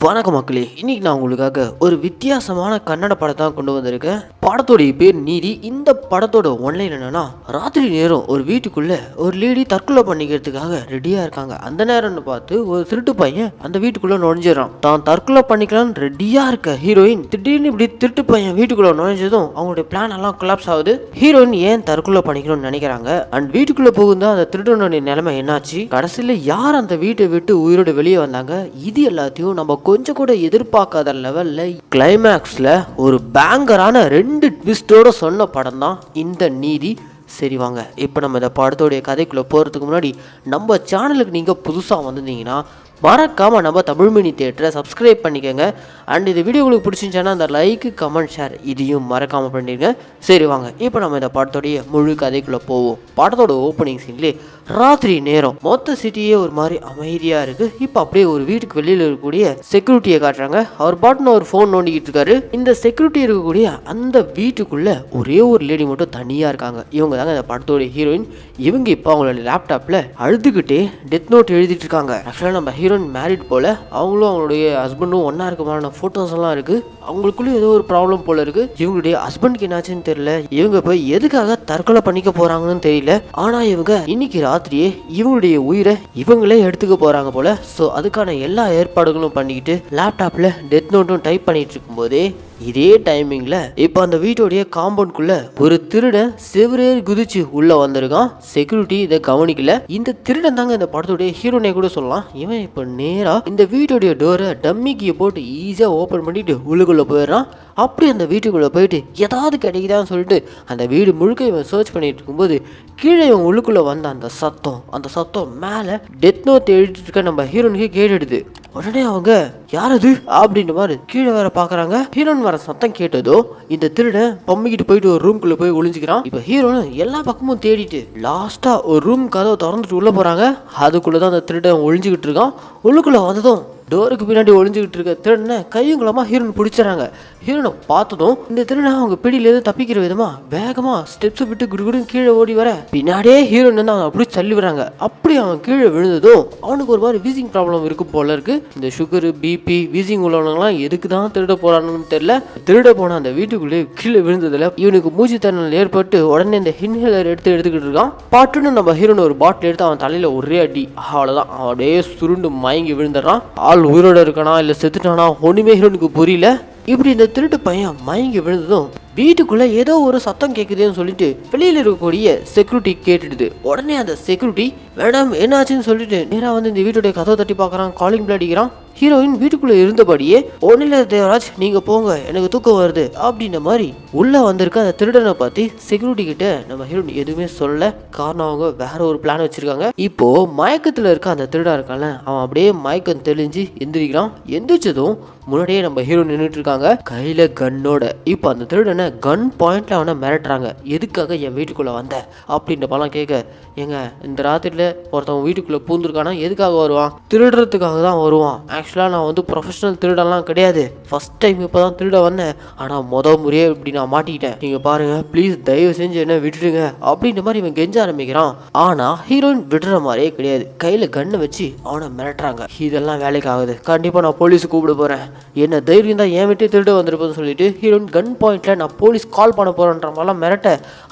வணக்கம் மக்களே, இன்னைக்கு நான் உங்களுக்காக ஒரு வித்தியாசமான கன்னட படத்தை தான் கொண்டு வந்திருக்கேன். படத்தோடைய பேர் நீதி. இந்த படத்தோட ஒன்லைன் என்னன்னா, ராத்திரி நேரம் ஒரு வீட்டுக்குள்ள ஒரு லேடி தற்கொலை பண்ணிக்கிறதுக்காக ரெடியா இருக்காங்க. அந்த நேரம்னு பார்த்து ஒரு திருட்டு பையன் அந்த வீட்டுக்குள்ள நுழைஞ்சிடறான். தான் தற்கொலை பண்ணிக்கலாம்னு ரெடியா இருக்க ஹீரோயின் திடீர்னு இப்படி திருட்டு பையன் வீட்டுக்குள்ள நுழைஞ்சதும் அவங்களுடைய பிளான் எல்லாம் கொலாப்ஸ் ஆகுது. ஹீரோயின் ஏன் தற்கொலை பண்ணிக்கணும்னு நினைக்கிறாங்க. அண்ட் வீட்டுக்குள்ள போகுந்தா அந்த திருடனுடைய நிலைமை என்னாச்சு, கடைசியில யார் அந்த வீட்டை விட்டு உயிரோடு வெளியே வந்தாங்க, இது எல்லாத்தையும் நம்ம கொஞ்சம் கூட எதிர்பார்க்காத லெவல்ல கிளைமேக்ஸ்ல ஒரு பேங்கரான 2 ட்விஸ்டோட சொன்ன படம் தான் இந்த நீதி. சரி வாங்க, இப்போ நம்ம இந்த படத்தோடைய கதைக்குள்ளே போகிறதுக்கு முன்னாடி நம்ம சேனலுக்கு நீங்கள் புதுசாக வந்திருந்தீங்கன்னா மறக்காமல் நம்ம தமிழ் மினி தியேட்டரை சப்ஸ்கிரைப் பண்ணிக்கோங்க. அண்ட் இந்த வீடியோ உங்களுக்கு பிடிச்சிருந்துச்சுன்னா அந்த லைக்கு கமெண்ட் ஷேர் இதையும் மறக்காமல் பண்ணிடுங்க. சரி வாங்க, இப்போ நம்ம இந்த படத்தோடைய முழு கதைக்குள்ளே போவோம். படத்தோட ஓப்பனிங் சீன்லேயே ராத்திரி நேரம் மொத்த சிட்டியே ஒரு மாதிரி அமைதியாக இருக்குது. இப்போ அப்படியே ஒரு வீட்டுக்கு வெளியில் இருக்கக்கூடிய செக்யூரிட்டியை காட்டுறாங்க. அவர் பாட்டுன்னு ஒரு ஃபோன் நோண்டிக்கிட்டு இருக்காரு. இந்த செக்யூரிட்டி இருக்கக்கூடிய அந்த வீட்டுக்குள்ளே ஒரே ஒரு லேடி மட்டும் தனியாக இருக்காங்க. இவங்க தாங்க இந்த படத்தோடைய ஹீரோயின். இவங்க இப்போ அவங்களோட லேப்டாப்பில் அழுதுகிட்டே டெத் நோட் எழுதிட்டு இருக்காங்க. ஆக்சுவலாக நம்ம ஹீரோயின் மேரிட் போல், அவங்களும் அவங்களுடைய ஹஸ்பண்டும் ஒன்றா இருக்கமான ஃபோட்டோஸ் எல்லாம் இருக்குது. அவங்களுக்குள்ளேயும் ஏதோ ஒரு ப்ராப்ளம் போல் இருக்குது. இவங்களுடைய ஹஸ்பண்டுக்கு என்னாச்சுன்னு தெரியல. இவங்க போய் எதுக்காக தற்கொலை பண்ணிக்க போகிறாங்கன்னு தெரியல. ஆனால் இவங்க இன்னைக்கு ராத்திரியே இவங்களுடைய உயிரை இவங்களே எடுத்துக்க போகிறாங்க போல். ஸோ அதுக்கான எல்லா ஏற்பாடுகளும் பண்ணிக்கிட்டு லேப்டாப்பில் டெத் நோட்டும் டைப் பண்ணிட்டு இருக்கும்போதே இதே டைமிங்கில் இப்போ அந்த வீட்டோடைய காம்பவுண்ட்குள்ள ஒரு திருடன் செவரேறி குதிச்சு உள்ள வந்திருக்கான். செக்யூரிட்டி இதை கவனிக்கல. இந்த திருடன் தாங்க இந்த படத்துடைய ஹீரோனே கூட சொல்லலாம். இவன் இப்போ நேரா இந்த வீட்டோடைய டோரை டம்மி கீயை போட்டு ஈஸியாக ஓப்பன் பண்ணிட்டு உள்ளுக்குள்ள போயிடுறான். அப்படி அந்த வீட்டுக்குள்ளே போயிட்டு ஏதாவது கிடைக்குதான்னு சொல்லிட்டு அந்த வீடு முழுக்க இவன் சர்ச் பண்ணிட்டு இருக்கும்போது கீழே இவன் உள்ளுக்குள்ளே வந்த அந்த சத்தம் மேலே டெத் நோட் எழுதிட்டு இருக்க நம்ம ஹீரோனுக்கு கேட்டுடுது. உடனே அவங்க யாரது அப்படின்ற மாதிரி கீழே வேற பாக்குறாங்க. ஹீரோன் வர சத்தம் கேட்டதோ இந்த திருடன் பம்மிக்கிட்டு போயிட்டு ஒரு ரூம்குள்ள போய் ஒளிஞ்சுக்கிறான். இப்ப ஹீரோனு எல்லா பக்கமும் தேடிட்டு லாஸ்டா ஒரு ரூம் கதவை திறந்துட்டு உள்ள போறாங்க. அதுக்குள்ளதான் அந்த திருடன் ஒளிஞ்சுக்கிட்டு இருக்கான். உள்ளுக்குள்ள வந்ததும் டோருக்கு பின்னாடி ஒளிஞ்சுக்கிட்டு இருக்க திருடனை கையுங்களமா ஹீரோன் பிடிச்சாங்க. ஹீரோனை பார்த்ததும் இந்த திருடனை அவங்க பிடியிலேருந்து தப்பிக்கிற விதமா வேகமா ஸ்டெப்ஸ் விட்டு குடுகுடுன்னு கீழே ஓடி வர பின்னாடியே ஹீரோன் வந்து அவன் அப்படி தள்ளி வராங்க. அப்படி அவன் கீழே விழுந்ததும் அவனுக்கு ஒரு மாதிரி வீசிங் ப்ராப்ளம் இருக்கு போல இருக்கு. இந்த சுகரு பிபி வீசிங் உள்ளவங்கலாம் எதுக்கு தான் திருட போறான்னு தெரியல. திருட போன அந்த வீட்டுக்குள்ளே கீழே விழுந்ததுல இவனுக்கு மூச்சு திணறல் ஏற்பட்டு உடனே இந்த இன்ஹேலர் எடுத்துக்கிட்டு இருக்கான். பாட்டுன்னு நம்ம ஹீரோன் ஒரு பாட்டில் எடுத்து அவன் தலையில ஒரே அடி. அவ்வளவுதான், அவன் அப்படியே சுருண்டு மயங்கி விழுந்துடுறான். ஆள் உயிரோட இருக்கானா இல்ல செத்துட்டானா ஒண்ணுமே ஹீரோனுக்கு புரியல. இப்படி இந்த திருட்டு பையன் மயங்கி விழுந்ததும் வீட்டுக்குள்ள ஏதோ ஒரு சத்தம் கேட்குதுன்னு சொல்லிட்டு வெளியில இருக்கக்கூடிய செக்யூரிட்டி கேட்டுடுது. உடனே அந்த செக்யூரிட்டி மேடம் என்னாச்சுன்னு சொல்லிட்டு நேரா வந்து இந்த வீட்டுடைய கதவை தட்டி பார்க்கறான். காலிங் பெல் அடிக்கிறான். ஹீரோயின் வீட்டுக்குள்ள இருந்தபடியே ஒன்னில தேவராஜ் நீங்க போங்க எனக்கு தூக்கம் வருது அப்படின்ற மாதிரி உள்ள வந்திருக்க அந்த திருடனை பார்த்து செக்யூரிட்டி கிட்ட நம்ம ஹீரோயின் எதுவுமே சொல்ல. காரணம் அவங்க வேற ஒரு பிளான் வச்சிருக்காங்க. இப்போ மயக்கத்துல இருக்க அந்த திருடன் இருக்கான்ல, அவன் அப்படியே மயக்கம் தெளிஞ்சு எந்திரிக்கிறான். எந்திரிச்சதும் முன்னாடியே நம்ம ஹீரோ நின்றுட்டு இருக்காங்க கையில கன்னோட. இப்போ அந்த திருடனை கன் பாயிண்ட்ல அவனை மிரட்டுறாங்க. எதுக்காக என் வீட்டுக்குள்ள வந்த அப்படின்ற பழம் கேட்க, ஏங்க இந்த ராத்திரில ஒருத்தவன் வீட்டுக்குள்ள பூந்துருக்கானா எதுக்காக வருவான், திருடுறதுக்காக தான் வருவான். ஆக்சுவலாக நான் வந்து ப்ரொஃபஷனல் திருடெல்லாம் கிடையாது, ஃபர்ஸ்ட் டைம் இப்போ தான் திருட வந்தேன். ஆனால் முறையே இப்படி நான் மாட்டிக்கிட்டேன், நீங்கள் பாருங்க ப்ளீஸ் தயவு செஞ்சு என்ன விட்டுடுங்க அப்படின்ற மாதிரி இவன் கெஞ்ச ஆரம்பிக்கிறான். ஆனால் ஹீரோயின் விடுற மாதிரியே கிடையாது. கையில் கன்னை வச்சு அவனை மிரட்டுறாங்க. இதெல்லாம் வேலைக்கு ஆகுது, கண்டிப்பாக நான் போலீஸுக்கு கூப்பிட போகிறேன், என்ன தைரியம் தான் என் விட்டு திருட வந்திருப்பேன்னு சொல்லிட்டு ஹீரோயின் கன் பாயிண்ட்ல நான் போலீஸ் கால் பண்ண போறேன்ற மாதிரிலாம் மிரட்ட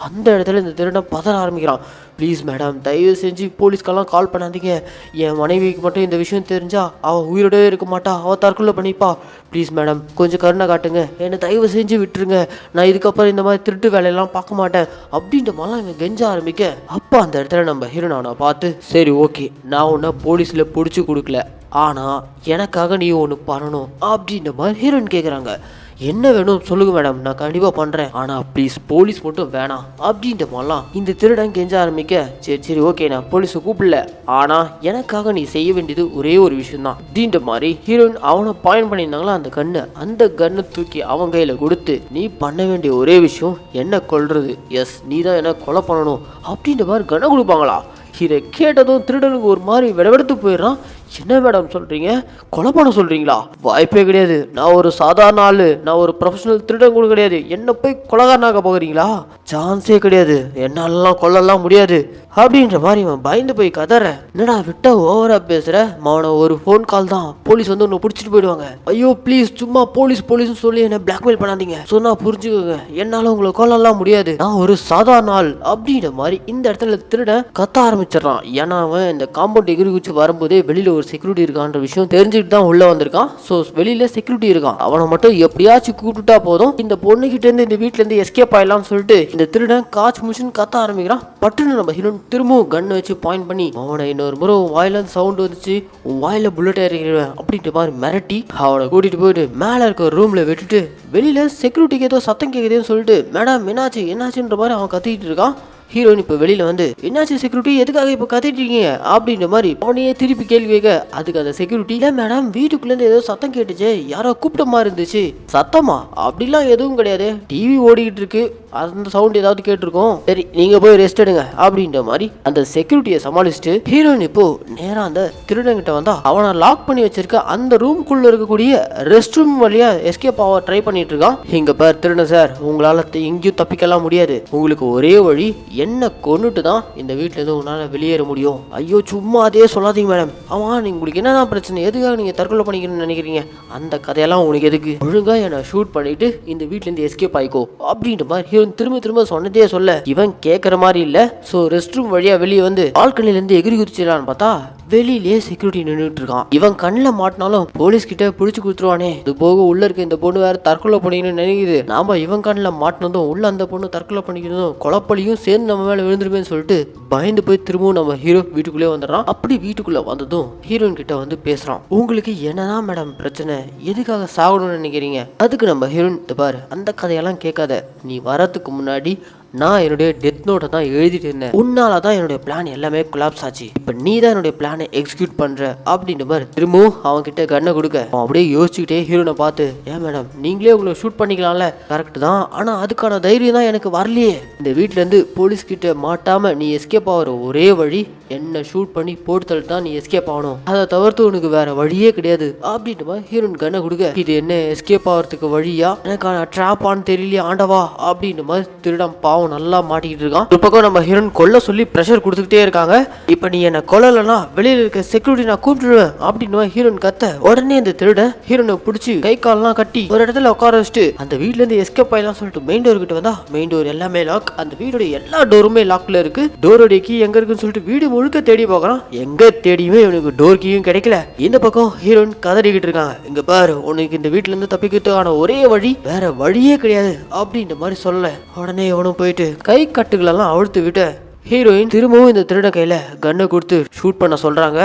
அந்த இடத்துல இந்த திருடன் பதற ஆரம்பிக்கிறான். ப்ளீஸ் மேடம் தயவு செஞ்சு போலீஸ்க்கெல்லாம் கால் பண்ணாதீங்க, என் மனைவிக்கு மட்டும் இந்த விஷயம் தெரிஞ்சா அவள் உயிரோடவே இருக்க மாட்டா, அவள் தற்கொலை பண்ணிப்பா, ப்ளீஸ் மேடம் கொஞ்சம் கருணை காட்டுங்க, என்னை தயவு செஞ்சு விட்டுருங்க, நான் இதுக்கப்புறம் இந்த மாதிரி திருட்டு வேலையெல்லாம் பார்க்க மாட்டேன் அப்படின்ற மாதிரிலாம் இவன் கெஞ்ச ஆரம்பிக்க, அப்போ அந்த இடத்துல நம்ம ஹீரோன் அவனை பார்த்து சரி ஓகே நான் உன்னை போலீஸில் பிடிச்சி கொடுக்கல, ஆனால் எனக்காக நீ ஒன்று பண்ணணும் அப்படின்ற மாதிரி ஹீரோயின் கேட்குறாங்க. என்ன வேணும் சொல்லுங்க மேடம், நான் கண்டிப்பாக பண்ணுறேன், ஆனால் ப்ளீஸ் போலீஸ் மட்டும் வேணாம் அப்படின்ற மாதிரிலாம் இந்த திருடன் கெஞ்ச ஆரம்பிக்க, சரி ஓகே நான் போலீஸை கூப்பிடல, ஆனால் எனக்காக நீ செய்ய வேண்டியது ஒரே ஒரு விஷயம் தான் அப்படின்ற மாதிரி ஹீரோயின் அவனை பாயிண்ட் பண்ணியிருந்தாங்களா அந்த கன்னை தூக்கி அவன் கையில் கொடுத்து, நீ பண்ண வேண்டிய ஒரே விஷயம் என்ன கொல்றது, எஸ் நீ தான் என்ன கொலை பண்ணணும் அப்படின்ற மாதிரி கன்னை கொடுப்பாங்களா. இதை கேட்டதும் திருடனுக்கு ஒரு மாதிரி விடவெடுத்து போயிடுறான். என்ன மேடம் சொல்றீங்க? கொலை பண்ண சொல்றீங்களா? வாய்ப்பே கிடையாது. நான் ஒரு சாதாரண ஆளு, நான் ஒரு ப்ரொஃபஷனல் திருடன் கூட கிடையாது. என்ன போய் கொலைகாரனாக்க போகிறீங்களா? சான்ஸே கிடையாது, என்னாலலாம் கொல்லலாம் முடியாது அப்படின்ற மாதிரி இவன் பயந்து போய் கதற. என்னடா விட்டா ஓவரா பேசுற? அவனை ஒரு ஃபோன் கால் தான், போலீஸ் வந்து உன்னை பிடிச்சிட்டு போயிடுவாங்க. ஐயோ ப்ளீஸ், சும்மா போலீஸ்னு சொல்லி என்ன பிளாக்மெயில் பண்ணாதீங்க. சொன்னா புரிஞ்சுக்கோங்க, என்னால உங்களை கொல்லலாம் முடியாது, நான் ஒரு சாதாரண ஆள் அப்படின்ற மாதிரி இந்த இடத்துல திருடன் கத்த ஆரம்பிச்சிடறான். ஏன்னா அவன் இந்த காம்பவுண்ட் எகிரி குச்சி வரும்போதே வெளியில ஒரு செக்யூரிட்டி இருக்கான்ற விஷயம் தெரிஞ்சுக்கிட்டு தான் உள்ள வந்திருக்கான். ஸோ வெளியில செக்யூரிட்டி இருக்கான். அவனை மட்டும் எப்படியாச்சும் கூப்பிட்டுட்டா போதும், இந்த பொண்ணு கிட்ட இருந்து இந்த வீட்டுல இருந்து எஸ்கேப் ஆயிடலாம்னு சொல்லிட்டு இந்த திருடன் காச்சு முச்சுன்னு கத்த ஆரம்பிக்கிறான். பட்டுன்னு நம்ம ஹீரோன் திரும்பவும் கன் வச்சு பாயிண்ட் பண்ணி அவனை இன்னொரு முறை உன் வாயில சவுண்ட் வந்துச்சு, உன் வாயில புல்லட் ஏறிடுவேன் அப்படின்ற மாதிரி மிரட்டி அவனை கூட்டிட்டு போயிட்டு மேல இருக்க ரூம்ல விட்டுட்டு வெளியில செக்யூரிட்டிக்கு ஏதோ சத்தம் கேட்குதுன்னு சொல்லிட்டு மேடம் என்னாச்சுன்ற மாதிரி அவன் கத்திட்டு இருக்கான். ஹீரோயின் இப்போ வெளியில வந்து என்னாச்சு செக்யூரிட்டி, எதுக்காக இப்போ கத்திட்டு இருக்கீங்க அப்படின்ற மாதிரி அவனையே திருப்பி கேள்வி கேட்க, அதுக்கு அந்த செக்யூரிட்டி இல்ல மேடம் வீட்டுக்குள்ளேருந்து ஏதோ சத்தம் கேட்டுச்சு, யாரோ கூப்பிட்ட மாதிரி இருந்துச்சு. சத்தமா? அப்படிலாம் எதுவும் கிடையாது, டிவி ஓடிக்கிட்டு இருக்கு, அந்த சவுண்ட் ஏதாவது கேட்டிருக்கோம், சரி நீங்க போய் ரெஸ்ட் எடுங்க அப்படின்ற மாதிரி அந்த செக்யூரிட்டியை சமாளிச்சுட்டு ஹீரோயின் இப்போ நேரா அந்த திருடங்கிட்ட வந்தா அவனை லாக் பண்ணி வச்சிருக்க அந்த ரூம்குள்ள இருக்கக்கூடிய ரெஸ்ட் ரூம் வழியா எஸ்கேப் ஆக ட்ரை பண்ணிட்டு இருக்கான். இங்க பார் திருடன் சார், உங்களால எங்கேயும் தப்பிக்கலாம் முடியாது, உங்களுக்கு ஒரே வழி என்ன கொன்னுட்டு தான் இந்த வீட்டுல இருந்து உங்களால வெளியேற முடியும். ஐயோ சும்மா அதே சொல்லாதீங்க மேடம். ஆமா உங்களுக்கு என்னதான் பிரச்சனை, எதுக்காக நீங்க தற்கொலை பண்ணிக்கணும்னு நினைக்கிறீங்க? அந்த கதையெல்லாம் உங்களுக்கு எதுக்கு? ஒழுங்கா என்னை ஷூட் பண்ணிட்டு இந்த வீட்டுல இருந்து எஸ்கேப் ஆயிக்கோ அப்படின்ற மாதிரி திரும்ப சொன்னதே சொல்ல இவன் கேட்கற மாதிரி இல்ல. சோ ரெஸ்ட் ரூம் வழியா வெளியே வந்து பால்கனில இருந்து எகிரி குதிச்சிடலான்னு பார்த்தா வெளியிலேயே செக்யூரிட்டி நின்றுட்டு இருக்கான். இவன் கண்ணில் மாட்டினாலும் போலீஸ் கிட்ட பிடிச்சு கொடுத்துருவானே, இது போக உள்ள இருக்க இந்த பொண்ணு வேற தற்கொலை பண்ணிக்கணும்னு நினைக்குது, நாம இவன் கண்ணில் மாட்டினதும் உள்ள அந்த பொண்ணு தற்கொலை பண்ணிக்கிறதும் கொலப்பலியும் சேர்ந்து நம்ம மேல விழுந்துருமேன்னு சொல்லிட்டு பயந்து போய் திரும்பவும் நம்ம ஹீரோ வீட்டுக்குள்ளே வந்துடுறான். அப்படி வீட்டுக்குள்ள வந்ததும் ஹீரோயின் கிட்ட வந்து பேசுறான். உங்களுக்கு என்னதான் மேடம் பிரச்சனை, எதுக்காக சாகணும்னு நினைக்கிறீங்க? அதுக்கு நம்ம ஹீரோயின் பாரு, அந்த கதையெல்லாம் கேட்காத, நீ வரதுக்கு முன்னாடி நான் என்னுடைய டெத் நோட்டை தான் எழுதிட்டு இருந்தேன், உன்னால தான் என்னுடைய பிளான் எல்லாமே கொலாப்ஸ் ஆச்சு, இப்போ நீ தான் என்னுடைய பிளானை எக்ஸிக்யூட் பண்ற அப்படின்ற மாதிரி திரும்பவும் அவன் கிட்ட கண்ணை கொடுக்க அவன் அப்படியே யோசிச்சுக்கிட்டே ஹீரோனை பார்த்து, ஏன் மேடம் நீங்களே உங்களை ஷூட் பண்ணிக்கலாம்ல, கரெக்ட் தான், ஆனா அதுக்கான தைரியம் தான் எனக்கு வரலையே. இந்த வீட்டுல இருந்து போலீஸ் கிட்ட மாட்டாம நீ எஸ்கேப் ஆகிற ஒரே வழி என்ன ஷூட் பண்ணி போட்டு தள்ளிட்டு தான் நீ எஸ்கேப் ஆகணும், அதை தவிர்த்து உனக்கு வேற வழியே கிடையாது அப்படின்ற மாதிரி ஹீரோயின் கண்ணை கொடுக்க, இது என்ன எஸ்கேப் ஆகிறதுக்கு வழியா, எனக்கான ட்ராப்பான்னு தெரியலையே ஆண்டவா அப்படின்ற மாதிரி திருடம் பாவம் நல்லா மாட்டிக்கிட்டு இருக்கான். ஒரு பக்கம் நம்ம ஹீரோயின் கொல்ல சொல்லி பிரஷர் கொடுத்துக்கிட்டே இருக்காங்க. இப்ப நீ என்ன கொல்லலன்னா வெளியில இருக்க செக்யூரிட்டி நான் கூப்பிட்டுருவேன் அப்படின்னு ஹீரோயின் கத்த, உடனே இந்த திருடன் ஹீரோனை பிடிச்சி கை கால்லாம் கட்டி ஒரு இடத்துல உட்கார வச்சுட்டு அந்த வீட்ல இருந்து எஸ்கேப் ஆயிடலாம் சொல்லிட்டு மெயின் டோர் கிட்ட வந்தா மெயின் டோர் எல்லாமே லாக், அந்த வீடோட எல்லா டோருமே லாக்ல இருக்கு. டோரோட கீ எங்க இருக்குன்னு சொல்லிட்டு வீடு முழுக்க தேடி பார்க்கறான், எங்க தேடியுமே இவனுக்கு டோர் கீயும் கிடைக்கல. இந்த பக்கம் ஹீரோயின் கதறிக்கிட்டு இருக்காங்க, இங்க பாரு உனக்கு இந்த வீட்டுல இருந்து தப்பிக்கிறதுக்கான ஒரே வழி வேற வழியே கிடையாது அப்படின்ற மாதிரி சொல்ல, உடனே இவனும் போயிட்டு கை கட்டுகளெல்லாம் அழுத்து விட்டு ஹீரோயின் திரும்பவும் இந்த திருட கையில கன்னை கொடுத்து ஷூட் பண்ண சொல்றாங்க.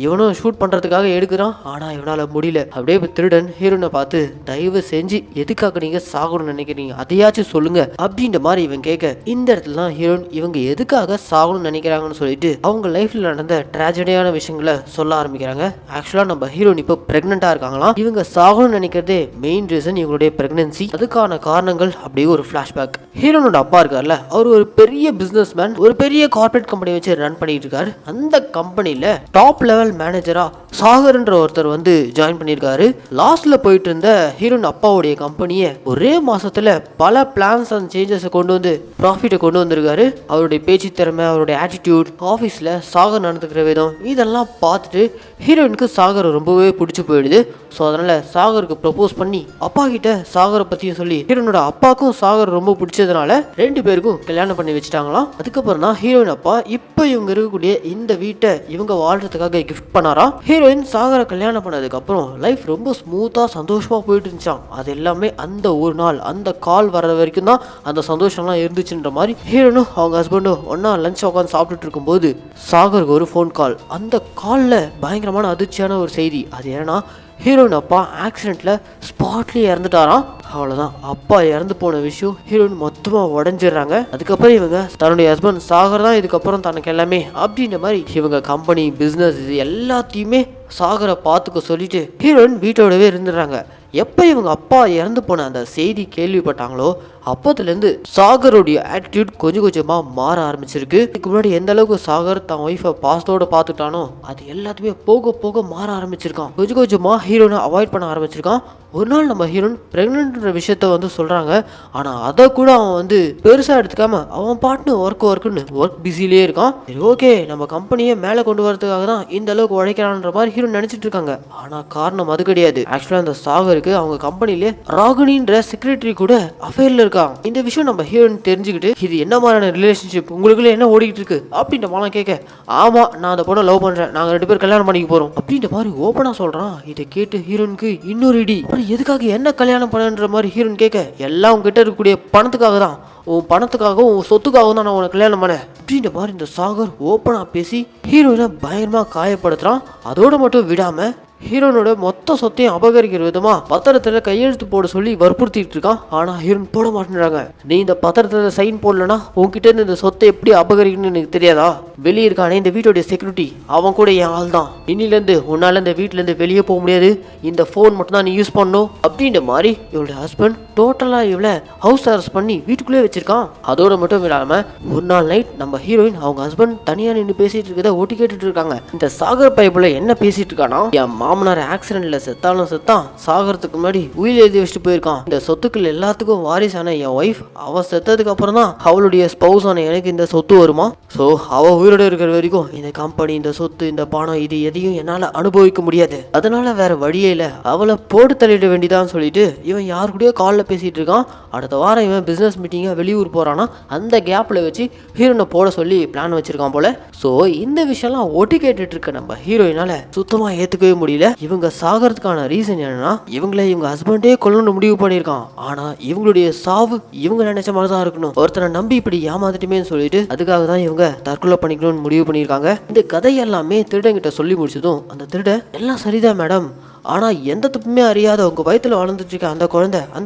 இவனும் ஷூட் பண்றதுக்காக எடுக்கிறான், ஆனா இவனால முடியல. அப்படியே திருடன் ஹீரோனை பார்த்து, தயவு செஞ்சு எதுக்காக நீங்க சாகணும்னு நினைக்கிறீங்க, அதையாச்சும் சொல்லுங்க அப்படின்ற மாதிரி இவன் கேட்க, இந்த இடத்துல தான் ஹீரோன் இவங்க எதுக்காக சாகணும்னு நினைக்கிறாங்கன்னு சொல்லிட்டு அவங்க லைஃப்ல நடந்த ட்ராஜடியான விஷயங்களை சொல்ல ஆரம்பிக்கிறாங்க. ஆக்சுவலா நம்ம ஹீரோன் இப்போ பிரெக்னெண்டா இருக்காங்களாம். இவங்க சாகணும்னு நினைக்கிறதே மெயின் ரீசன் இவங்களுடைய பிரெக்னன்சி, அதுக்கான காரணங்கள் அப்படியே ஒரு பிளாஷ்பேக். ஹீரோனோட அப்பா இருக்கார்ல, அவர் ஒரு பெரிய பிசினஸ் மேன், ஒரு பெரிய கார்பரேட் கம்பெனி வச்சு ரன் பண்ணிட்டு இருக்காரு. அந்த கம்பெனில டாப் லெவல் மேனேஜரா சாகர்ன்ற ஒருத்தர் வந்து ஜாயின் பண்ணியிருக்காரு. லாஸ்ட்ல போயிட்டு இருந்த ஹீரோன் அப்பாவுடைய கம்பெனியை ஒரே மாசத்துல பல பிளான்ஸ் அண்ட் சேஞ்சஸ் கொண்டு வந்து ப்ராஃபிட்டை கொண்டு வந்திருக்காரு. அவருடைய பேச்சு திறமை, அவருடைய ஆட்டிடியூட், ஆஃபீஸில் சாகர் நடந்துக்கிற விதம், இதெல்லாம் பார்த்துட்டு ஹீரோயினுக்கு சாகர் ரொம்பவே பிடிச்சி போயிடுது. ஸோ அதனால சாகருக்கு ப்ரப்போஸ் பண்ணி அப்பா கிட்ட சாகரை பற்றியும் சொல்லி ஹீரோனோட அப்பாவுக்கும் சாகர் ரொம்ப பிடிச்சதுனால ரெண்டு பேருக்கும் கல்யாணம் பண்ணி வச்சுட்டாங்களாம். அதுக்கப்புறம் தான் ஹீரோயின் அப்பா இப்போ இவங்க இருக்கக்கூடிய இந்த வீட்டை இவங்க வாழ்றதுக்காக கிஃப்ட் பண்ணாராம். ஹீரோயின் சாகரை கல்யாணம் பண்ணதுக்கு அப்புறம் லைஃப் ரொம்ப ஸ்மூத்தா சந்தோஷமா போயிட்டு இருந்துச்சான். அது எல்லாமே அந்த ஒரு நாள் அந்த கால் வர்ற வரைக்கும் தான் அந்த சந்தோஷம்லாம் இருந்துச்சுன்ற மாதிரி ஹீரோனும் அவங்க ஹஸ்பண்டும் ஒன்னா லஞ்ச் உட்காந்து சாப்பிட்டுட்டு இருக்கும்போது சாகருக்கு ஒரு ஃபோன் கால். அந்த காலில் பயங்கரமான அதிர்ச்சியான ஒரு செய்தி. அது ஏன்னா ஹீரோயின் அப்பா ஆக்சிடென்ட்ல ஸ்பாட்லேயே இறந்துட்டாராம். அவ்வளோதான், அப்பா இறந்து போன விஷயம் ஹீரோயின் மொத்தமாக உடஞ்சிடுறாங்க. அதுக்கப்புறம் இவங்க தன்னுடைய ஹஸ்பண்ட் சாகர் தான் இதுக்கப்புறம் தனக்கு எல்லாமே அப்படின்ற மாதிரி இவங்க கம்பெனி பிஸ்னஸ் இது எல்லாத்தையுமே சாகரை பார்த்துக்க சொல்லிட்டு ஹீரோயின் வீட்டோடவே இருந்துடுறாங்க. எப்போ இவங்க அப்பா இறந்து போன அந்த செய்தி கேள்விப்பட்டாங்களோ அப்போதுலேருந்து சாகருடைய ஆட்டிடியூட் கொஞ்சம் கொஞ்சமாக மாற ஆரம்பிச்சிருக்கு. இதுக்கு முன்னாடி எந்த அளவுக்கு சாகர் தன் ஒய்ஃபை பாசத்தோட பார்த்துட்டானோ அது எல்லாத்தையுமே போக போக மாற ஆரம்பிச்சிருக்கான். கொஞ்சம் கொஞ்சமாக ஹீரோனை அவாய்ட் பண்ண ஆரம்பிச்சிருக்கான். ஒரு நாள் நம்ம ஹீரோன் பிரெக்னென்ட்ன்ற விஷயத்த சொல்கிறாங்க. ஆனால் அதை கூட அவன் பெருசாக எடுத்துக்காம அவன் பாட்டுன்னு ஒர்க் பிஸிலே இருக்கான். சரி ஓகே, நம்ம கம்பெனியை மேலே கொண்டு வரதுக்காக தான் இந்த அளவுக்கு உழைக்கிறான்ற மாதிரி ஹீரோன் நினச்சிட்டு இருக்காங்க. ஆனால் காரணம் அது கிடையாது. ஆக்சுவலாக அந்த சாகருக்கு அவங்க கம்பெனிலே ராகினின்ற செக்ரட்டரி கூட அஃபேரில் இருக்காங்க. இந்த விஷயம் நம்ம ஹீரோன் தெரிஞ்சுக்கிட்டு இது என்ன மாதிரியான ரிலேஷன்ஷிப் உங்களுக்குள்ள என்ன ஓடிக்கிட்டு இருக்கு அப்படின்ற மாதிரி கேட்க, ஆமா நான் அந்த பொண்ணை லவ் பண்றேன், நாங்க 2 பேரும் கல்யாணம் பண்ணிக்க போறோம் அப்படின்ற மாதிரி ஓப்பனா சொல்றான். இதை கேட்டு ஹீரோனுக்கு இன்னொரு இடி. எதுக்காக என்ன கல்யாணம் பண்ணுன்ற மாதிரி ஹீரோன் கேட்க, எல்லாம் உங்ககிட்ட இருக்கக்கூடிய பணத்துக்காக தான், உன் பணத்துக்காகவும் உன் சொத்துக்காகவும் தான் நான் உனக்கு கல்யாணம் பண்ணேன் அப்படின்ற மாதிரி இந்த சாகர் ஓப்பனா பேசி ஹீரோயினை பயங்கரமா காயப்படுத்துறான். அதோட மட்டும் விடாம ஹீரோனோட மொத்த சொத்தையும் அபகரிக்கிற விதமா பத்திரத்துல கையெழுத்து போட சொல்லி வற்புறுத்திட்டு இருக்கான். ஆனா ஹீரோன் போட மாட்டேன்றாங்க. நீ இந்த பத்திரத்துல சைன் போடலன்னா உன்கிட்ட இருந்து இந்த சொத்தை எப்படி அபகரிக்கணும்னு எனக்கு தெரியாதா? வெளியே இருக்கானே இந்த வீட்டோடைய செக்யூரிட்டி, அவன் கூட என் ஆள் தான். இன்னிலேருந்து உன்னால இந்த வீட்டுல இருந்து வெளியே போக முடியாது, இந்த போன் மட்டும் தான் நீ யூஸ் பண்ணணும் அப்படின்ற மாதிரி இவளுடைய ஹஸ்பண்ட் டோட்டலா இவளை ஹவுஸ் அரெஸ்ட் பண்ணி வீட்டுக்குள்ளே வச்சிருக்கான். அதோட மட்டும் இல்லாம ஒரு நாள் நைட் நம்ம ஹீரோயின் அவங்க ஹஸ்பண்ட் தனியா நின்று பேசிட்டு இருக்கத ஓட்டி கேட்டுட்டு இருக்காங்க. இந்த சாகர் பைப்புல என்ன பேசிட்டு இருக்கானா, என் மாமனார் ஆக்சிடென்ட்ல செத்தாலும் செத்தான், சாகறதுக்கு முன்னாடி உயிர் எழுதி வச்சுட்டு போயிருக்கான். இந்த சொத்துக்கள் எல்லாத்துக்கும் வாரிசான என் ஒய்ஃப், அவ செத்ததுக்கு அப்புறம் தான் அவளுடைய ஸ்பௌஸ் ஆன எனக்கு இந்த சொத்து வருமா. ஸோ அவ உயிரோட இருக்கிற வரைக்கும் இந்த கம்பெனி, இந்த சொத்து, இந்த பணம், இது எதையும் என்னால அனுபவிக்க முடியாது. அதனால வேற வழியே இல்லை, அவளை போட்டு தள்ளிட வேண்டியதான்னு சொல்லிட்டு இவன் யாரு கூடயோ காலில் பேசிட்டு இருக்கான். அடுத்த வாரம் இவன் பிசினஸ் மீட்டிங்கா வெளியூர் போறானா, அந்த கேப்ல வச்சு ஹீரோனை போட சொல்லி பிளான் வச்சிருக்கான் போல. ஸோ இந்த விஷயம்லாம் ஒட்டி கேட்டுட்டு இருக்க நம்ம ஹீரோயினால சுத்தமா ஏத்துக்கவே முடியல. இவங்க சாகிறதுக்கான ரீசன் என்னன்னா, இவங்க ஹஸ்பண்டே கொல்லணும்னு முடிவு பண்ணியிருக்கான். ஆனா இவங்களுடைய சாவு இவங்க நினைச்ச மாதிரி தான் இருக்கணும். ஒருத்தரை நம்பி இப்படி ஏமாத்திட்டுமேன்னு சொல்லிட்டு அதுக்காக தான் இவங்க தற்கொலை பண்ணிக்கணும்னு முடிவு பண்ணியிருக்காங்க. இந்த கதை எல்லாமே திருடங்கிட்ட சொல்லி முடிச்சதும் அந்த திருட எல்லாம் சரிதான் மேடம், ஆனா எந்த தப்புமே அறியாத உங்க வயிற்றுல வளர்ந்துட்டு இருக்க அந்த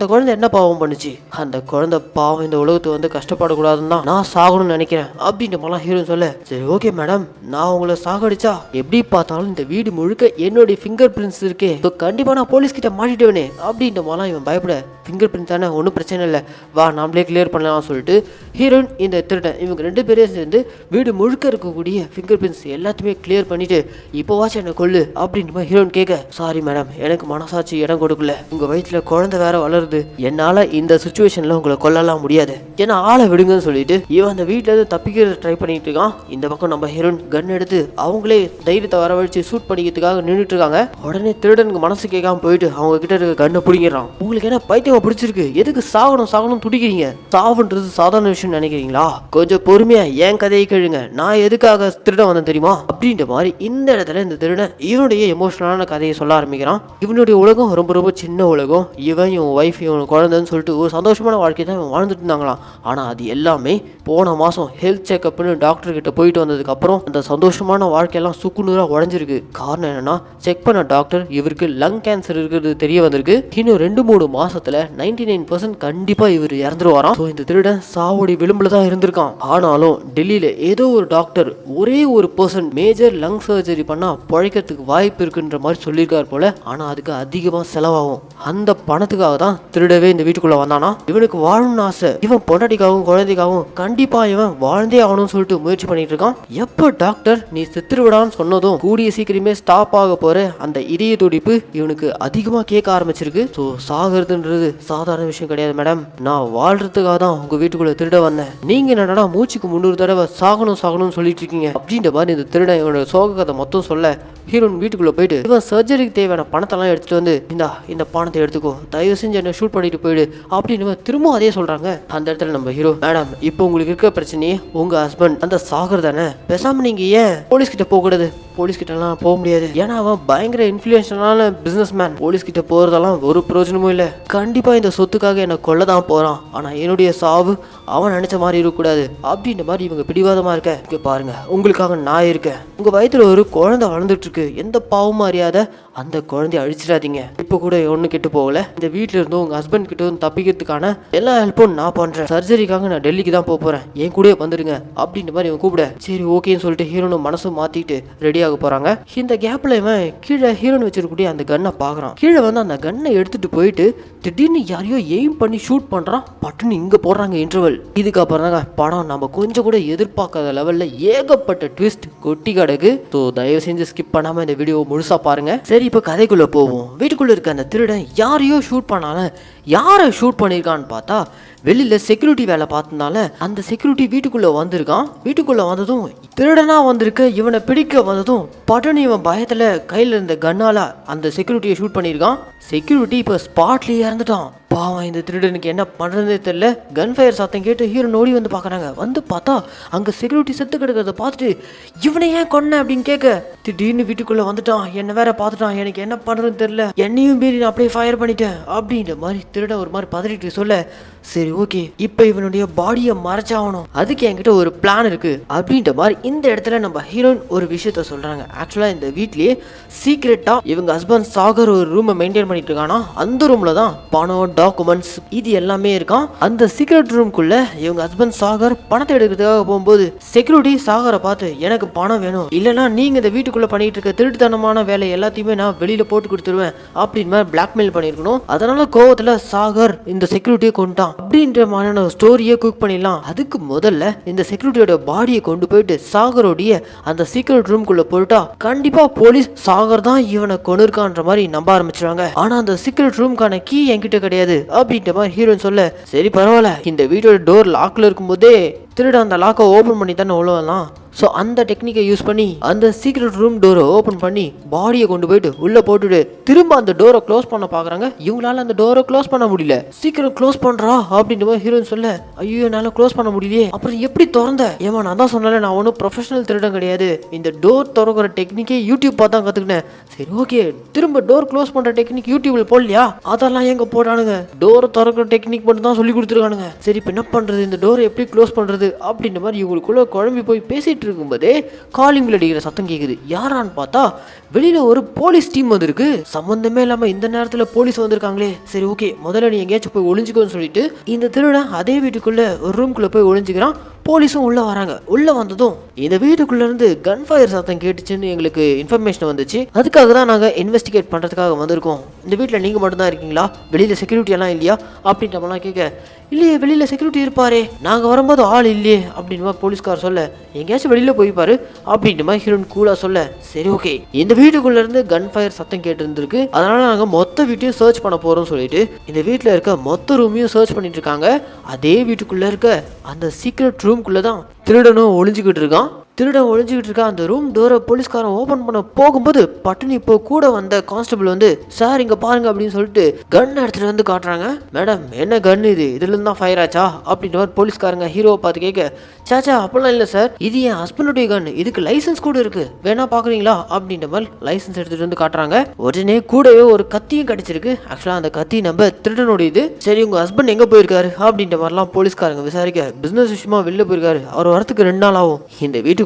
குழந்தை என்ன பாவம் பண்ணுச்சு? அந்த குழந்தை பாவம் இந்த உலகத்தை கஷ்டப்படக்கூடாதுன்னு தான் நான் சாகணும்னு நினைக்கிறேன் அப்படின்ற மாதிரிலாம் ஹீரோயின் சொல்ல, சரி ஓகே மேடம், நான் உங்களை சாகடிச்சா எப்படி பார்த்தாலும் இந்த வீடு முழுக்க என்னுடைய ஃபிங்கர் பிரிண்ட்ஸ் இருக்கே, கண்டிப்பா நான் போலீஸ் கிட்ட மாட்டிடுவேனே அப்படின்ற மாதிரிலாம் இவன் பயப்பட, ஃபிங்கர் பிரிண்ட் தானே ஒன்றும் பிரச்சனை இல்லை, வா நாமளே கிளியர் பண்ணலாம் சொல்லிட்டு ஹீரோயின் இந்த திருடன் இவங்க 2 பேரையும் சேர்ந்து வீடு முழுக்க இருக்கக்கூடிய ஃபிங்கர் பிரிண்ட்ஸ் எல்லாத்தையுமே கிளியர் பண்ணிட்டு இப்போவாச்சும் என்ன கொள்ளு அப்படின்ற மாதிரி ஹீரோயின் கேட்க, சாரி மேடம், எனக்கு மனசாட்சி இடம் கொடுக்கல, உங்க வயிற்றுல குழந்தை வேற வளருது, என்னால இந்த சுச்சுவேஷன்ல உங்களை கொல்லலாம் முடியாது, ஏன்னா ஆளை விடுங்கன்னு சொல்லிட்டு இவன் அந்த வீட்டுல இருந்து தப்பிக்கிறது ட்ரை பண்ணிட்டு இருக்கான். இந்த பக்கம் நம்ம ஹீரோயின் கன் எடுத்து அவங்களே தைரியத்தை வரவழைச்சு ஷூட் பண்ணிக்கிறதுக்காக நின்றுட்டு இருக்காங்க. உடனே திருடனுக்கு மனசு கேட்காம போயிட்டு அவங்க கிட்ட இருக்க கண்ணை பிடிக்கிறான். உங்களுக்கு என்ன பைத்தியம் பிடிச்சிருக்கு, எதுக்கு சாகணும் துடிக்கிறீங்க? சாவுன்றது சாதாரண விஷயம் நினைக்கிறீங்களா? கொஞ்சம் பொறுமையா என் கதையை கேளுங்க, நான் எதுக்காக திருட வந்தேன் தெரியுமா அப்படின்ற மாதிரி இந்த இடத்துல இந்த திருடன் இவனுடைய எமோஷனலான கதையை சொல்ல ஆரம்பிக்கிறான். இவனுடைய உலகம் ரொம்ப ரொம்ப சின்ன உலகம். இவன் ஒய்ஃப் இவன் குழந்தைன்னு சொல்லிட்டு ஒரு சந்தோஷமான வாழ்க்கை தான் இவன் வாழ்ந்துட்டு இருந்தாங்களாம். ஆனா அது எல்லாமே போன மாசம் ஹெல்த் செக்அப்னு டாக்டர் கிட்ட போயிட்டு வந்ததுக்கு அப்புறம் அந்த சந்தோஷமான வாழ்க்கையெல்லாம் சுக்குநூறா உடஞ்சிருக்கு. காரணம் என்னன்னா, செக் பண்ண டாக்டர் இவருக்கு லங் கேன்சர் இருக்கிறது தெரிய வந்திருக்கு. இன்னும் 2-3 மாசத்துல 99% கண்டிப்பா இவர் இறந்துருவாராம். இந்த திருடன் சாவோடி விளிம்புல தான் இருந்திருக்கான். ஆனாலும் டெல்லியில ஏதோ ஒரு டாக்டர் ஒரே ஒரு பர்சன் மேஜர் லங் சர்ஜரி பண்ணா பழைக்கிறதுக்கு வாய்ப்பு இருக்குன்ற மாதிரி சொல்லியிருக்காரு போல. ஆனா அதுக்கு அதிகமா செலவாகும். அந்த பணத்துக்காக தான் திருடவே இந்த வீட்டுக்குள்ள வந்தானா. இவனுக்கு வாழணும்னு ஆசை. இவன் பொண்டாட்டிக்காகவும் குழந்தைக்காகவும் கண்டிப்பா இவன் வாழ்ந்தே ஆகணும்னு சொல்லிட்டு முயற்சி பண்ணிட்டு இருக்கான். எப்ப டாக்டர் நீ செத்துரு விடான்னு சொன்னதும் கூடிய சீக்கிரமே ஸ்டாப் ஆக போற அந்த இதய துடிப்பு இவனுக்கு அதிகமா கேட்க ஆரம்பிச்சிருக்கு. ஸோ சாகிறதுன்றது சாதாரண விஷயம் கிடையாது மேடம். நான் வாழ்றதுக்காக தான் உங்க வீட்டுக்குள்ள திருட வந்தேன். நீங்க என்னடா மூச்சுக்கு 300 தடவை சாகணும்னு சொல்லிட்டு இருக்கீங்க அப்படின்ற மாதிரி இந்த திருடன் இவனோட சோக கதை மொத்தம் சொல்ல, ஹீரோயின் வீட்டுக்குள்ள போயிட்டு இவன் சர்ஜரிக்கு தேவையான பணத்தெல்லாம் எடுத்துட்டு வந்து இந்த பணத்தை எடுத்துக்கோ, தயவு செஞ்சு என்ன ஷூட் பண்ணிட்டு போயிடு அப்படின்னு திரும்ப அதே சொல்றாங்க. அந்த இடத்துல நம்ம ஹீரோ, மேடம் இப்போ உங்களுக்கு இருக்க பிரச்சனையே உங்க ஹஸ்பண்ட் அந்த சாகர் தானே, பேசாம நீங்க ஏன் போலீஸ் கிட்ட போக கூடாது? போலீஸ் கிட்டலாம் போக முடியாது, ஏன்னா அவன் பயங்கர இன்ஃப்ளூயன்ஷியலான பிசினஸ் மேன். போலீஸ் கிட்ட போறதெல்லாம் ஒரு பிரயோஜனமும் இல்லை. கண்டிப்பா இந்த சொத்துக்காக என்ன கொல்லதான் போறான். ஆனா என்னுடைய சாவு அவன் நினைச்ச மாதிரி இருக்கக்கூடாது அப்படின்ற மாதிரி இவங்க பிடிவாதமா இருக்க. பாருங்க, உங்களுக்காக நான் இருக்கேன். உங்க வயிற்றுல ஒரு குழந்தை வளர்ந்துட்டு இருக்கு. எந்த பாவமும் அறியாத அந்த குழந்தைய அழிச்சிடாதீங்க. இப்போ கூட ஒண்ணு கெட்டு போகல. இந்த வீட்டுல இருந்தும் உங்க ஹஸ்பண்ட் கிட்ட இருந்து தப்பிக்கிறதுக்கான எல்லா ஹெல்ப்பும் நான் பண்றேன். சர்ஜரிக்காக நான் டெல்லிக்கு தான் போறேன், என் கூட வந்துடுங்க அப்படின்ற மாதிரி இவன் கூப்பிட, சரி ஓகேன்னு சொல்லிட்டு ஹீரோனும் மனசும் மாத்திட்டு ரெடி ரெடியாக போறாங்க. இந்த கேப்ல இவன் கீழே ஹீரோயின் வச்சிருக்கக்கூடிய அந்த கன்னை பாக்குறான். கீழே வந்து அந்த கன்னை எடுத்துட்டு போயிட்டு திடீர்னு யாரையோ எய்ம் பண்ணி ஷூட் பண்றான். பட்டுன்னு இங்க போடுறாங்க இன்டர்வல். இதுக்கப்புறம் தாங்க படம் நம்ம கொஞ்சம் கூட எதிர்பார்க்காத லெவல்ல ஏகப்பட்ட ட்விஸ்ட் கொட்டி கிடக்கு. ஸோ தயவு செஞ்சு ஸ்கிப் பண்ணாம இந்த வீடியோ முழுசா பாருங்க. சரி, இப்போ கதைக்குள்ள போவோம். வீட்டுக்குள்ள இருக்க அந்த திருடன் யாரையோ ஷூட் பண்ணாலும் யாரை ஷூட் பண்ணியிருக்கான்னு பார்த்தா வெளியில செக்யூரிட்டி வேலை பார்த்தனால அந்த செக்யூரிட்டி வீட்டுக்குள்ள வந்திருக்கான். வீட்டுக்குள்ள வந்ததும் திருடனா வந்திருக்க இவனை பிடிக்க வந்ததும் பட்டனு இவன் பயத்துல கையில இருந்த கன்னால அந்த செக்யூரிட்டியை ஷூட் பண்ணியிருக்கான். செக்யூரிட்டி இப்போ ஸ்பாட்லயே இறந்துட்டான். பாவம், இந்த திருடனுக்கு என்ன பண்றதே தெரியல. கன் ஃபயர் சத்தம் கேட்டு ஹீரோ ஓடி வந்து பார்க்குறாங்க. வந்து பார்த்தா அங்கே செக்யூரிட்டி செத்து கிடக்கிறத பார்த்துட்டு இவனை ஏன் கொன்ன அப்படின்னு கேட்க திடீர்னு வீட்டுக்குள்ளே வந்துட்டான். என்ன வேற பார்த்துட்டான். எனக்கு என்ன பண்ணுறதுன்னு தெரியல. என்னையும் மீறி நான் அப்படியே ஃபயர் பண்ணிட்டேன் அப்படின்ற மாதிரி திருடன் ஒரு மாதிரி பதறிட்டு சொல்ல, சரி ஓகே, இப்போ இவனுடைய பாடியை மறைச்சாகணும். அதுக்கு என்கிட்ட ஒரு பிளான் இருக்கு அப்படின்ற மாதிரி இந்த இடத்துல நம்ம ஹீரோயின் ஒரு விஷயத்த சொல்றாங்க. ஆக்சுவலா இந்த வீட்லயே சீக்ரெட்டா இவங்க ஹஸ்பண்ட் சாகர் ஒரு ரூமை மெயின்டைன் பண்ணிட்டு இருக்கானா. அந்த ரூம்ல தான் பணம், டாக்குமெண்ட்ஸ் இது எல்லாமே இருக்கான். அந்த சீக்ரெட் ரூம்குள்ள இவங்க ஹஸ்பண்ட் சாகர் பணத்தை எடுக்கிறதுக்காக போகும்போது செக்யூரிட்டி சாகரை பார்த்து எனக்கு பணம் வேணும், இல்லைன்னா நீங்க இந்த வீட்டுக்குள்ள பண்ணிட்டு இருக்க திருட்டுத்தனமான வேலை எல்லாத்தையுமே நான் வெளியில போட்டு கொடுத்துருவேன் அப்படின்னு மாதிரி பிளாக்மெயில் பண்ணிருக்கணும். அதனால கோவத்துல சாகர் இந்த செக்யூரிட்டியை கொண்டுட்டான் அப்படின்ற மாதிரியான ஸ்டோரியை குக் பண்ணிடலாம். அதுக்கு முதல்ல இந்த செக்யூரிட்டியோட பாடியை கொண்டு போயிட்டு சாகரோடைய அந்த சீக்ரெட் ரூம்குள்ள போயிட்டா கண்டிப்பா போலீஸ் சாகர் தான் இவனை கொண்டிருக்கான்ற மாதிரி நம்ப ஆரம்பிச்சிருவாங்க. ஆனா அந்த சீக்ரெட் ரூம்கான கீ என்கிட்ட கிடையாது அப்படின்ற மாதிரி ஹீரோயின் சொல்ல, சரி பரவாயில்ல, இந்த வீட்டோட டோர் லாக்ல இருக்கும் போதே திருட அந்த லாக்கை ஓபன் பண்ணி தானே உள்ள வரலாம். ஸோ அந்த டெக்னிக்கை யூஸ் பண்ணி அந்த சீக்ரெட் ரூம் டோரை ஓப்பன் பண்ணி பாடியை கொண்டு போயிட்டு உள்ள போட்டுட்டு திரும்ப அந்த டோரை க்ளோஸ் பண்ண பாக்குறாங்க. இவங்களால அந்த டோரை க்ளோஸ் பண்ண முடியல. சீக்கிரம் க்ளோஸ் பண்றா அப்படின்ற மாதிரி ஹீரோயின் சொல்ல, ஐயோ என்னால க்ளோஸ் பண்ண முடியலையே, அப்புறம் எப்படி திறந்த? ஏமா நான் தான் சொன்னால நான் ஒன்றும் ப்ரொஃபஷனல் திருடம் கிடையாது, இந்த டோர் திறக்கிற டெக்னிக்கே யூடியூப் பார்த்தா கத்துக்கினேன். சரி ஓகே, திரும்ப டோர் க்ளோஸ் பண்ற டெக்னிக் யூடியூப்ல போடலையா? அதெல்லாம் எங்க போடானுங்க, டோர் திறக்கிற டெக்னிக் மட்டும் தான் சொல்லி கொடுத்துருக்கானுங்க. சரி இப்போ என்ன பண்றது, இந்த டோரை எப்படி க்ளோஸ் பண்றது அப்படின்ற மாதிரி இவங்களுக்குள்ள குழம்பி போய் பேசிட்டு இருக்கும்போதே காலிங் பெல் அடிக்கிற சத்தம் கேக்குது. யாரான்னு பார்த்தா வெளியில ஒரு போலீஸ் டீம் வந்திருக்கு. சம்பந்தமே இல்லாம இந்த நேரத்துல போலீஸ் வந்திருக்காங்களே. சரி ஓகே, முதல்ல நீ எங்கேயாச்சும் போய் ஒளிஞ்சுக்கோன்னு சொல்லிட்டு இந்த திருடன் அதே வீட்டுக்குள்ள ஒரு ரூம்குள்ள போய் ஒளிஞ்சுக்கிறான். போலீஸும் உள்ள வராங்க. உள்ள வந்ததும் இந்த வீட்டுக்குள்ள இருந்து கன் ஃபயர் சத்தம் கேட்டுச்சுன்னு எங்களுக்கு இன்ஃபர்மேஷன் வந்துச்சு. அதுக்காக தான் நாங்க இன்வெஸ்டிகேட் பண்றதுக்காக வந்திருக்கோம். இந்த வீட்டில் நீங்க மட்டும் தான் இருக்கீங்களா, வெளியில செக்யூரிட்டி எல்லாம் இல்லையா அப்படின்றலாம் கேட்க, இல்லையே வெளியில செக்யூரிட்டி இருப்பாரே, நாங்க வரும்போது ஆள் இல்லையே அப்படின்னு போலீஸ்கார் சொல்ல, எங்கேயாச்சும் வெளியில போய்ப்பாரு அப்படின்ற மாதிரி ஹீரோயின் கூலா சொல்ல, சரி ஓகே, இந்த வீட்டுக்குள்ள இருந்து கன் ஃபயர் சத்தம் கேட்டு இருந்திருக்கு, அதனால நாங்க மொத்த வீட்டையும் சர்ச் பண்ண போறோம் சொல்லிட்டு இந்த வீட்டில் இருக்க மொத்த ரூமையும் சர்ச் பண்ணிட்டு இருக்காங்க. அதே வீட்டுக்குள்ள இருக்க அந்த சீக்ரெட் ரூம்குள்ளதான் திருடனும் ஒளிஞ்சுக்கிட்டு இருக்கான். திருடன் ஒளிஞ்சுக்கிட்டு இருக்கா. அந்த ரூம் டோரை போலீஸ்காரன் ஓபன் பண்ண போகும்போது பட்டுன்னு இப்போ கூட வந்த கான்ஸ்டபிள் வந்து, சார் இங்க பாருங்க அப்படின்னு சொல்லிட்டு கன் எடுத்துட்டு வந்து காட்டுறாங்க. மேடம் என்ன கன் இது, இதுல இருந்து தான் ஃபயர் ஆச்சா அப்படின்ற மாதிரி போலீஸ்காரங்க ஹீரோவை பார்த்து கேட்க, சாச்சா அப்பெல்லாம் இல்லை சார், இது என் ஹஸ்பண்டுடைய கன், இதுக்கு லைசன்ஸ் கூட இருக்கு, வேணா பாக்குறீங்களா அப்படின்ற மாதிரி லைசன்ஸ் எடுத்துட்டு வந்து காட்டுறாங்க. உடனே கூடவே ஒரு கத்தியும் கிடைச்சிருக்கு. ஆக்சுவலா அந்த கத்தி நம்ம திருடனுடைய இது. சரி உங்க ஹஸ்பண்ட் எங்க போயிருக்காரு அப்படின்ற மாதிரிலாம் போலீஸ்காரங்க விசாரிக்க, பிசினஸ் விஷயமா வெளில போயிருக்காரு, அவர் வரத்துக்கு 2 நாள் ஆகும். இந்த வீட்டுக்குள்ள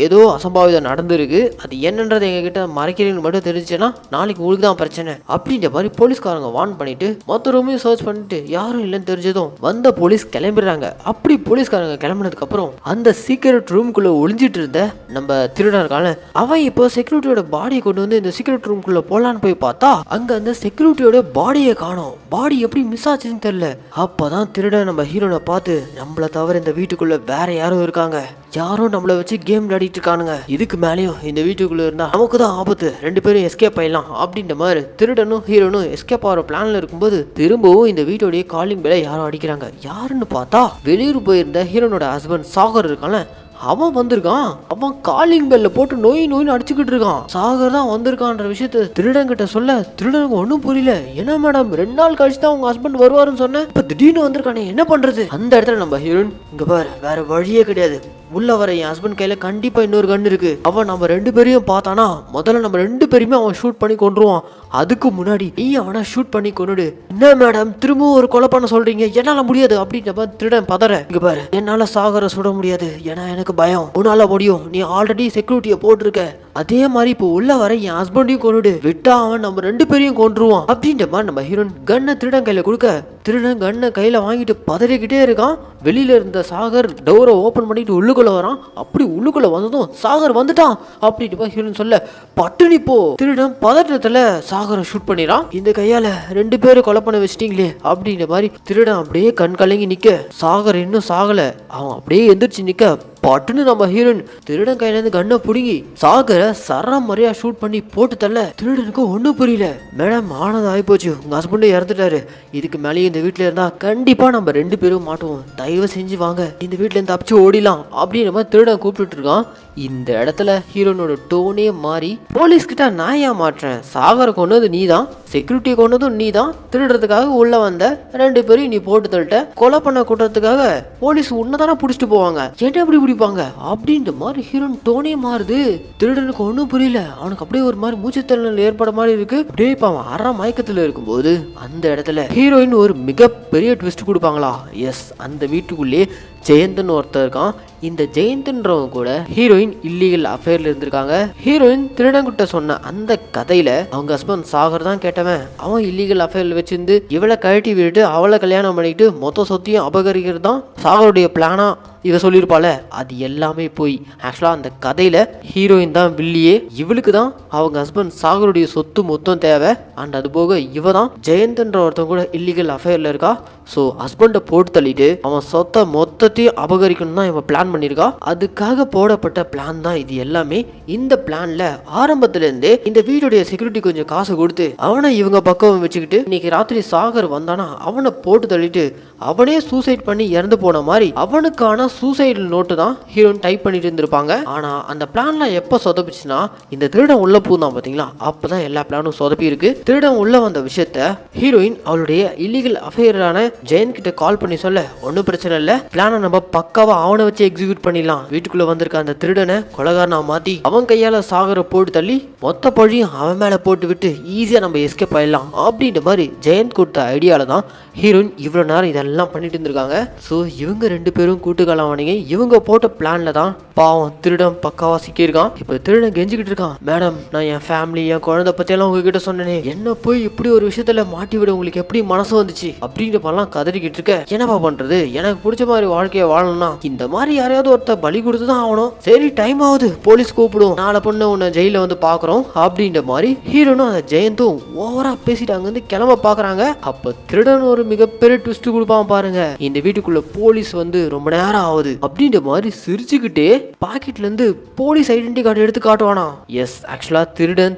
ஏதோ அசம்பாவிதம் நடந்திருக்கு, அது என்னன்றது எங்க கிட்ட மறைக்கிறீங்கன்னு மட்டும் தெரிஞ்சுன்னா நாளைக்கு உங்களுக்கு தான் பிரச்சனை அப்படின்ற மாதிரி போலீஸ்காரங்க வார்ன் பண்ணிட்டு மொத்த ரூமையும் சர்ச் பண்ணிட்டு யாரும் இல்லைன்னு தெரிஞ்சதும் வந்த போலீஸ் கிளம்பிடுறாங்க. அப்படி போலீஸ்காரங்க கிளம்பினதுக்கு அப்புறம் அந்த சீக்ரெட் ரூம்குள்ள ஒளிஞ்சிட்டு இருந்த நம்ம திருடன் இருக்கான அவன் இப்போ செக்யூரிட்டியோட பாடியை கொண்டு வந்து இந்த சீக்ரெட் ரூம்குள்ள போலான்னு போய் பார்த்தா அங்க அந்த செக்யூரிட்டியோட பாடியை காணோம். பாடி எப்படி மிஸ் ஆச்சுன்னு தெரியல. அப்பதான் திருடன் நம்ம ஹீரோனை பார்த்து, நம்மள தவிர இந்த வீட்டுக்குள்ள வேற யாரும் இருக்காங்க, யாரும் நம்மள வச்சு கேம் விளையாடிட்டு இருக்கானுங்க, இதுக்கு மேலேயும் இந்த வீட்டுக்குள்ள இருந்தா நமக்கு தான் ஆபத்து, 2 பேரும் எஸ்கேப் ஆயிடலாம் அப்படின்ற மாதிரி திருடனும் ஹீரோனும் எஸ்கேப் ஆகிற பிளான்ல இருக்கும்போது திரும்பவும் இந்த வீட்டோடைய காலிங் பெல்லை யாரும் அடிக்கிறாங்க. யாருன்னு பார்த்தா வெளியூர் போயிருந்த ஹீரோனோட ஹஸ்பண்ட் சாகர் இருக்கான அவன் வந்திருக்கான். அவன் காலிங் பெல்ல போட்டு நோயின்னு அடிச்சுக்கிட்டு இருக்கான். சாகர் தான் வந்திருக்கான்ற விஷயத்த திருடன் கிட்ட சொல்ல திருடனுக்கு ஒன்றும் புரியல. என்ன மேடம் 2 நாள் கழிச்சு தான் உங்க ஹஸ்பண்ட் வருவாருன்னு சொன்னேன், இப்ப திடீர்னு வந்திருக்கானே என்ன பண்றது? அந்த இடத்துல நம்ம ஹீரோயின், இங்க பாரு வேற வழியே கிடையாது, உள்ள வர என் ஹஸ்பண்ட் கையில கண்டிப்பா இன்னொரு கன் இருக்கு, அவன் நம்ம 2 பேரையும் பார்த்தானா முதல்ல நம்ம 2 பேரையுமே அவன் ஷூட் பண்ணி கொன்றுவான், அதுக்கு முன்னாடி நீ அவனை ஷூட் பண்ணி கொன்னுடு. என்ன மேடம் திரும்பவும் ஒரு கொலை பண்ண சொல்றீங்க, என்னால முடியாது அப்படின்ற திருடன் பதற, இங்க பாரு என்னால சாகர சுட முடியாது, ஏன்னா எனக்கு பயம், உன்னால முடியும், நீ ஆல்ரெடி செக்யூரிட்டியை போட்டிருக்க, அதே மாதிரி இப்போ உள்ள வர என் ஹஸ்பண்டையும் கொன்னுடு, விட்டா அவன் நம்ம 2 பேரையும் கொன்றுவான் அப்படின்ற மாதிரி நம்ம ஹீரோயின் கன்னை திருடன் கையில கொடுக்க திருடன் கண்ணை கையில வாங்கிட்டு பதறிக்கிட்டே இருக்கான். வெளியில இருந்த சாகர் டோரை ஓபன் பண்ணிட்டு உள்ளுக்குள்ள வரான். அப்படி உள்ளுக்குள்ள வந்ததும் சாகர் வந்துட்டான் அப்படின்ட்டு ஹீரோயின் சொல்ல பட்டுனி போ. திருடன் பதற்றத்துல சாகரை ஷூட் பண்ணிடான். இந்த கையால 2 பேரும் கொலை பண்ண வச்சிட்டீங்களே அப்படின்ற மாதிரி திருடன் அப்படியே கண் கலங்கி நிக்க, சாகர் இன்னும் சாகல. அவன் அப்படியே எந்திரிச்சு நிக்க பட்டுன்னு நம்ம ஹீரோயின் திருடன் கையில இருந்து கண்ணை புடுங்கி சாகரை சரம் முறையா ஷூட் பண்ணி போட்டு தள்ள. திருடனுக்கு ஒன்றும் புரியல. மேடம் ஆனது ஆயிப்போச்சு, உங்க ஹஸ்பண்டும் இறந்துட்டாரு. இதுக்கு மேலேயும் இந்த வீட்டுல இருந்தா கண்டிப்பா நம்ம 2 பேரும் மாட்டுவோம். தயவு செஞ்சு வாங்க, இந்த வீட்டுல இருந்து தப்பிச்சு ஓடிலாம் அப்படின்ற மாதிரி திருடன் கூப்பிட்டு இருக்கான். இந்த இடத்துல ஹீரோனோட டோனே மாறி, போலீஸ் கிட்ட நான் ஏன் மாற்றேன், சாகரை கொண்டது நீ தான், செக்யூரிட்டியை கொண்டதும் நீ தான், திருடுறதுக்காக உள்ள வந்த 2 பேரும் நீ போட்டு தள்ளிட்ட, கொலை பண்ண கூட்டத்துக்காக போலீஸ் உன்னதானே பிடிச்சிட்டு போவாங்க, என்ன எப்படி பிடிப்பாங்க அப்படின்ற மாதிரி ஹீரோன் டோனே மாறுது. திருடனுக்கு ஒன்றும் புரியல. அவனுக்கு அப்படியே ஒரு மாதிரி மூச்சுத்திறல் ஏற்பட மாதிரி இருக்கு. அப்படியே இப்ப அவன் அரை மயக்கத்துல இருக்கும்போது அந்த இடத்துல ஹீரோயின் ஒரு மிகப்பெரிய ட்விஸ்ட் கொடுப்பாங்களா. எஸ், அந்த வீட்டுக்குள்ளே ஜெயந்தன் ஒருத்தர் இருக்கான். இந்த ஜெயந்தன்றவங்க கூட ஹீரோயின் இல்லீகல் அஃபேர்ல இருந்திருக்காங்க. ஹீரோயின் திருடன்கிட்ட சொன்ன அந்த கதையில அவங்க ஹஸ்பண்ட் சாகர் தான் கேட்டவன். அவன் இல்லீகல் அஃபேர்ல வச்சிருந்து இவளை கழட்டி விட்டுட்டு அவளை கல்யாணம் பண்ணிட்டு மொத்த சொத்தையும் அபகரிக்கிறது தான் சாகருடைய பிளானா இவ சொல்லியிருப்பாள். அது எல்லாமே போய் ஆக்சுவலாக அந்த கதையில் ஹீரோயின் தான் வில்லியே. இவளுக்கு தான் அவங்க ஹஸ்பண்ட் சாகருடைய சொத்து மொத்தம் தேவை. அண்ட் அது போக இவ தான் ஜெயந்தன்ற ஒருத்தவங்க கூட இல்லீகல் அஃபேரில் இருக்கா. ஸோ ஹஸ்பண்டை போட்டு தள்ளிட்டு அவன் சொத்தை மொத்தத்தையும் அபகரிக்கணும் தான் இவன் பிளான் பண்ணியிருக்கா. அதுக்காக போடப்பட்ட பிளான் தான் இது எல்லாமே. இந்த பிளான்ல ஆரம்பத்துலேருந்தே இந்த வீட்டுடைய செக்யூரிட்டி கொஞ்சம் காசு கொடுத்து அவனை இவங்க பக்கம் வச்சுக்கிட்டு இன்னைக்கு ராத்திரி சாகர் வந்தானா அவனை போட்டு தள்ளிட்டு அவனே சூசைட் பண்ணி இறந்து போன மாதிரி அவனுக்கான சூசைட் நோட்டு தான் ஹீரோயின் டைப் பண்ணிட்டு இருந்திருப்பாங்க. ஆனா அந்த பிளான்ல எப்ப சொதப்பிச்சுன்னா இந்த திருடன் உள்ள பூந்தான் பாத்தீங்களா, அப்பதான் எல்லா பிளானும் சொதப்பி இருக்கு. திருடன் உள்ள வந்த விஷயத்த ஹீரோயின் அவளுடைய இல்லீகல் அஃபேரான ஜெயந்த் கிட்ட கால் பண்ணி சொல்ல, ஒன்னும் பிரச்சனை இல்ல, பிளானை நம்ம பக்காவா அவனை வச்சு எக்ஸிக்யூட் பண்ணிடலாம். வீட்டுக்குள்ள வந்திருக்க அந்த திருடனை கொலகாரனா மாத்தி அவன் கையால சாகரை போட்டு தள்ளி மொத்த பழியும் அவன் மேல போட்டு விட்டு ஈஸியா நம்ம எஸ்கேப் ஆயிடலாம் அப்படின்ற மாதிரி ஜெயந்த் கொடுத்த ஐடியால தான் ஹீரோயின் இவ்வளவு நேரம் இதெல்லாம் பண்ணிட்டு இருந்திருக்காங்க. ஸோ இவங்க 2 பேரும் கூட்டுக்கலாவானீங்க. இவங்க போட்ட பிளான்ல தான் பாவம் திருடன் பக்காவா சிக்கியிருக்கான். இப்போ திருடன் கெஞ்சிக்கிட்டு இருக்கான், மேடம் நான் என் ஃபேமிலி என் குழந்தை பற்றியெல்லாம் உங்ககிட்ட சொன்னேனே, என்ன போய் இப்படி ஒரு விஷயத்துல மாட்டி விட உங்களுக்கு எப்படி மனசு வந்துச்சு அப்படின்ற மாதிரிலாம் கதறிக்கிட்டு இருக்க. என்னப்பா பண்றது, எனக்கு பிடிச்ச மாதிரி வாழ்க்கையை வாழணும்னா இந்த மாதிரி யாரையாவது ஒருத்தர் பலி கொடுத்து தான் ஆகணும். சரி டைம் ஆகுது, போலீஸ் கூப்பிடும், நாளை பொண்ணு உன்னை ஜெயில வந்து பாக்குறோம் அப்படின்ற மாதிரி ஹீரோனும் அந்த ஜெயந்தும் ஓவரா பேசிட்டு அங்க இருந்து கிளம்ப பாக்குறாங்க. அப்ப திருடன் ஒரு மிகப்பெரிய ட்விஸ்ட் கொடுப்பான் பாருங்க. இந்த வீட்டுக்குள்ள போலீஸ் வந்து ரொம்ப நேரம் ஆகுது அப்படின்ற மாதிரி சிரிச்சுக்கிட்டே பாக்கெட்ல இருந்து போலீஸ் ஐடென்டி கார்டு எடுத்து காட்டுவானா. எஸ், ஆக்சுவலா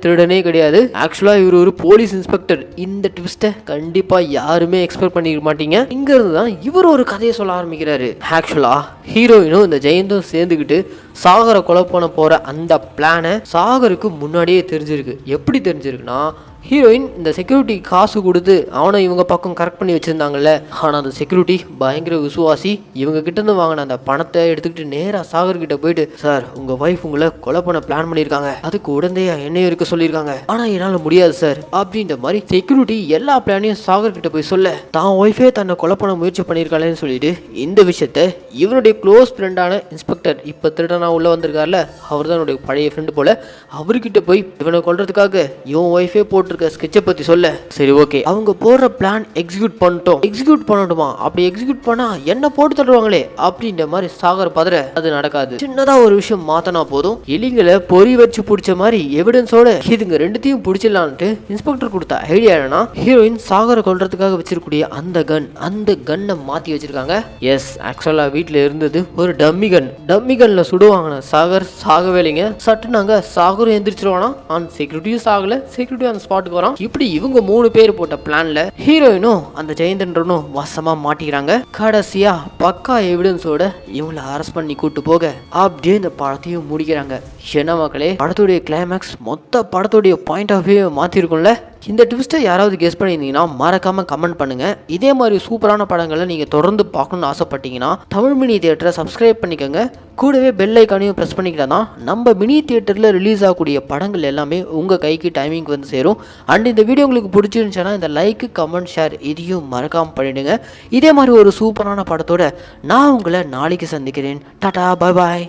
திருடனே கிடையாது. ஆக்சுவலா இவர் ஒரு போலீஸ் இன்ஸ்பெக்டர். இந்த ட்விஸ்ட்டை கண்டிப்பா யாருமே எக்ஸ்பெக்ட் பண்ணிக்க மாட்டீங்க. இங்க இருந்து தான் இவர் ஒரு கதையை சொல்ல ஆரம்பிக்கிறாரு. ஆக்சுவலா ஹீரோயினும் இந்த ஜெயந்தும் சேர்ந்துக்கிட்டு சாகரை கொலை பண்ண போற அந்த பிளானை சாகருக்கு முன்னாடியே தெரிஞ்சிருக்கு. எப்படி தெரிஞ்சிருக்குன்னா, ஹீரோயின் இந்த செக்யூரிட்டி காசு கொடுத்து அவனை இவங்க பக்கம் கரெக்ட் பண்ணி வச்சிருந்தாங்கல்ல. ஆனால் அந்த செக்யூரிட்டி பயங்கர விசுவாசி. இவங்க கிட்ட இருந்து வாங்கின அந்த பணத்தை எடுத்துக்கிட்டு நேராக சாகர் கிட்ட போயிட்டு, சார் உங்க ஒய்ஃப் உங்களை கொலை பண்ண பிளான் பண்ணியிருக்காங்க, அதுக்கு உடனே என்னையும் இருக்க சொல்லியிருக்காங்க, ஆனால் என்னால் முடியாது சார் அப்படின்ற மாதிரி செக்யூரிட்டி எல்லா பிளானையும் சாகர் கிட்ட போய் சொல்ல, தான் ஒய்ஃபே தன்னை கொலை பண்ண முயற்சி பண்ணியிருக்காளேன்னு சொல்லிட்டு இந்த விஷயத்த இவனுடைய க்ளோஸ் ஃப்ரெண்டான இன்ஸ்பெக்டர் இப்போ திருடனா உள்ள வந்திருக்காருல, அவர் தான் என்னுடைய பழைய ஃப்ரெண்டு போல, அவர்கிட்ட போய் இவனை கொல்றதுக்காக இவன் ஒய்ஃபே போட்டு ஸ்கெட்சை பத்தி சொல்ல, சரி ஓகே அவங்க போடுற பிளான் எக்ஸிக்யூட் பண்ணட்டுமா, அப்படி எக்ஸிக்யூட் பண்ணா என்ன போட்டு தருவாங்களே அப்படின்ற மாதிரி சாகர் பதற, அது நடக்காது, சின்னதா ஒரு விஷயம் மாத்தனா போதும், எலிங்களை பொறி வச்சு பிடிச்ச மாதிரி எவிடன்ஸோட இதுங்க 2த்தையும் பிடிச்சிடலான்ட்டு இன்ஸ்பெக்டர் கொடுத்த ஐடியா என்னன்னா, ஹீரோயின் சாகரை கொல்றதுக்காக வச்சிருக்கூடிய அந்த கன்னை மாத்தி வச்சிருக்காங்க. எஸ், ஆக்சுவலா வீட்டுல இருந்தது ஒரு டம்மி கன்ல சுடுவாங்க. சாகர் சாகவே இல்லைங்க. சட்டுனாங்க சாகரும் எந்திரிச்சிருவானா. அந்த செக்யூரிட்டியும் சாகல, செக்யூரிட்டி அந்த ஸ்பாட் வரான். இப்படி இவங்க 3 பேர் போட்ட பிளான்ல ஹீரோயினும் அந்த ஜெயந்தன்றனும் வசமா மாட்டிக்கிறாங்க. கடைசியா பக்கா எவிடன்ஸோட இவங்களை அரெஸ்ட் பண்ணி கூட்டு போக அப்படியே இந்த படத்தையும் முடிக்கிறாங்க. என்ன மக்களே, படத்துடைய கிளைமேக்ஸ் மொத்த படத்துடைய பாயிண்ட் ஆஃப் வியூ மாத்திருக்கும்ல. இந்த ட்விஸ்ட்டை யாராவது கெஸ் பண்ணியிருந்தீங்கன்னா மறக்காம கமெண்ட் பண்ணுங்க. இதே மாதிரி சூப்பரான படங்களை நீங்க தொடர்ந்து பார்க்கணும்னு ஆசைப்பட்டீங்கன்னா தமிழ் மினி தியேட்டரை சப்ஸ்கிரைப் பண்ணிக்கோங்க. கூடவே பெல் ஐக்கானையும் ப்ரெஸ் பண்ணிக்கிட்டா தான் நம்ம மினி தியேட்டரில் ரிலீஸ் ஆகக்கூடிய படங்கள் எல்லாமே உங்கள் கைக்கு டைமிங் வந்து சேரும். அண்ட் இந்த வீடியோ உங்களுக்கு பிடிச்சிருந்துச்சுன்னா இந்த லைக் கமெண்ட் ஷேர் இதையும் மறக்காமல் பண்ணிடுங்க. இதே மாதிரி ஒரு சூப்பரான படத்தோட நான் உங்களை நாளைக்கு சந்திக்கிறேன். டாடா, பாய் பாய்.